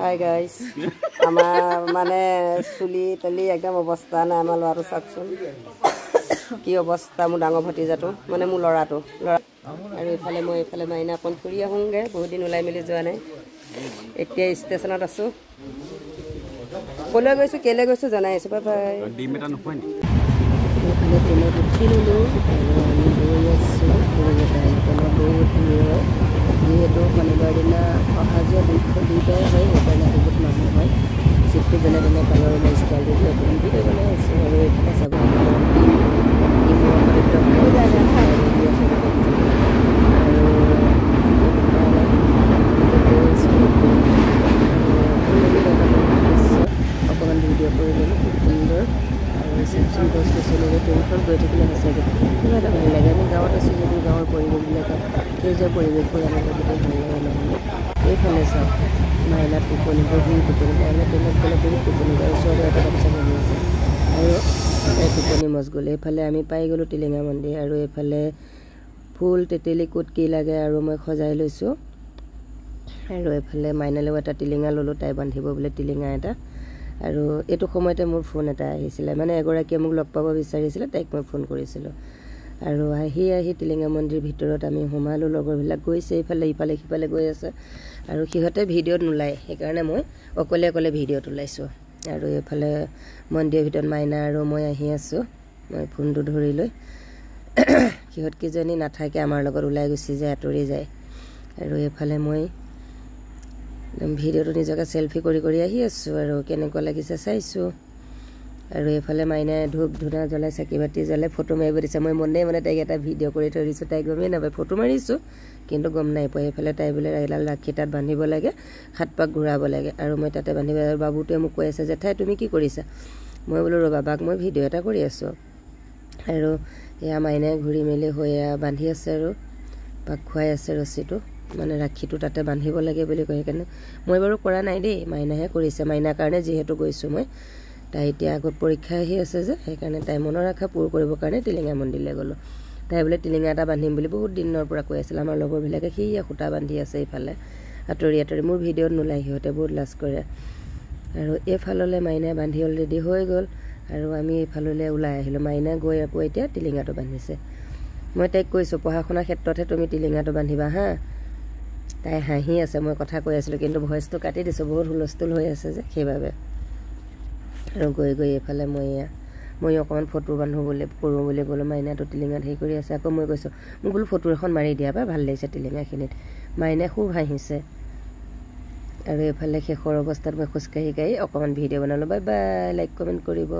Hi guys, আমাৰ মানে চুলি তলি একদম অৱস্থা নাই আমাৰ লৰাটো চাকচোন কি অৱস্থা মোৰ ডাঙৰ ভতিজাটো মানে মোৰ লৰাটো আৰু ইফালে মই ইফালে মাইনা অকণ ফুৰি আহোঁগে বহুত দিন ওলাই মেলি যোৱা নাই এতিয়া ষ্টেচনত আছো কলৈ গৈছো কেলে গৈছো জনাই আছো বাই বাই ডিম এটা নোখোৱা নি এফালে তেনে উঠি ললো আমি গৈ আছো যেহেতু শনিবাৰ দিনা অহা যোৱা দুইটাই হয় সেইকাৰণে বহুত মানুহ হয় চিটটো যেনে তেনে কালৰ মই ষ্টাইল দি ভিডিঅ' বনাই আছোঁ আৰু এইফালে চাব অকণমান ভিডিঅ' কৰি ল'লোঁ খুব সুন্দৰ আৰু চিমচিম গছ গছনিৰে ট্ৰেইনখন গৈ থাকিলে সঁচাকৈ কিবা এটা ভাল লাগে আমি গাঁৱত আছোঁ যদিও গাঁৱৰ পৰিৱেশবিলাকত সেউজীয়া পৰিৱেশবোৰ আমাৰ গোটেই ভাল লাগে নহ'লে এইফালে চাওক মাইনা টোপনি বহি টোপনি মাইনা ট্ৰেইনত গ'লে বহুত টোপনি যায় ওচৰতে এটা বাচ্চা বহি আছে আৰু টোপনি মজ গ'ল এইফালে আমি পাই গ'লোঁ টিলিঙা মন্দিৰ আৰু এইফালে ফুল তেতেলী ক'ত কি লাগে আৰু মই সজাই লৈছোঁ আৰু এইফালে মাইনালৈও এটা টিলিঙা ল'লোঁ তাই বান্ধিব বোলে টিলিঙা এটা আৰু এইটো সময়তে মোৰ ফোন এটা আহিছিলে মানে এগৰাকীয়ে মোক লগ পাব বিচাৰিছিলে তাইক মই ফোন কৰিছিলোঁ আৰু আহি টিলিঙা মন্দিৰ ভিতৰত আমি সোমালোঁ লগৰবিলাক গৈছে ইফালে সিফালে গৈ আছে আৰু সিহঁতে ভিডিঅ'ত নোলায় সেইকাৰণে মই অকলে ভিডিঅ'ত ওলাইছোঁ আৰু এইফালে মন্দিৰৰ ভিতৰত মাইনা আৰু মই আহি আছোঁ মই ফোনটো ধৰি লৈ সিহঁতকেইজনী নাথাকে আমাৰ লগত ওলাই গুচি যায় আঁতৰি যায় আৰু এইফালে মই ভিডিঅ'টো নিজকে চেলফি কৰি আহি আছোঁ আৰু কেনেকুৱা লাগিছে চাইছোঁ আৰু এইফালে মাইনাই ধূপ ধূনা জ্বলাই চাকি বাতি জ্বলাই ফটো মাৰিব দিছে মই মনে তাইক এটা ভিডিঅ' কৰি থৈ দিছোঁ তাই গমেই নাপায় ফটো মাৰিছোঁ কিন্তু গম নাই পোৱা এইফালে তাই বোলে এডাল ৰাখি তাত বান্ধিব লাগে হাত পাক ঘূৰাব লাগে আৰু মই তাতে বান্ধিব আৰু বাবুটোৱে মোক কৈ আছে জেঠাই তুমি কি কৰিছা মই বোলো ৰ'বা বাক মই ভিডিঅ' এটা কৰি আছোঁ আৰু এয়া মাইনাই ঘূৰি মেলি হৈ বান্ধি আছে আৰু পাক খুৱাই আছে ৰছীটো মানে ৰাখিটো তাতে বান্ধিব লাগে বুলি কয় সেইকাৰণে মই বাৰু কৰা নাই দেই মাইনাহে কৰিছে মাইনাৰ কাৰণে যিহেতু গৈছোঁ মই তাই এতিয়া আগত পৰীক্ষা আহি আছে যে সেইকাৰণে তাই মনৰ আশা পূৰ কৰিবৰ কাৰণে টিলিঙা মন্দিৰলৈ গ'লোঁ তাই বোলে টিলিঙা এটা বান্ধিম বুলি বহুত দিনৰ পৰা কৈ আছিল আমাৰ লগৰবিলাকে সেয়া সূতা বান্ধি আছে এইফালে আঁতৰি মোৰ ভিডিঅ'ত নোলায় সিহঁতে বহুত লাজ কৰে আৰু এইফাললৈ মাইনাই বান্ধি অলৰেডি হৈ গ'ল আৰু আমি এইফাললৈ ওলাই আহিলোঁ মাইনা গৈ আকৌ এতিয়া টিলিঙাটো বান্ধিছে মই তাইক কৈছোঁ পঢ়া শুনাৰ ক্ষেত্ৰতহে তুমি টিলিঙাটো বান্ধিবা হা তাই হাঁহি আছে মই কথা কৈ আছিলোঁ কিন্তু ভইচটো কাটি দিছোঁ বহুত হুলস্থুল হৈ আছে যে সেইবাবে আৰু গৈ এইফালে মই অকণমান ফটো কৰোঁ বুলি গ'লোঁ মাইনাটো টিলিঙাত হেৰি কৰি আছে আকৌ মই কৈছোঁ মোক বোলো ফটো এখন মাৰি দিয়া বা ভাল লাগিছে টিলিঙাখিনিত মাইনাই খুব হাঁহিছে আৰু এইফালে শেষৰ অৱস্থাত মই খোজকাঢ়ি অকণমান ভিডিঅ' বনালোঁ বাই বাই লাইক কমেণ্ট কৰিব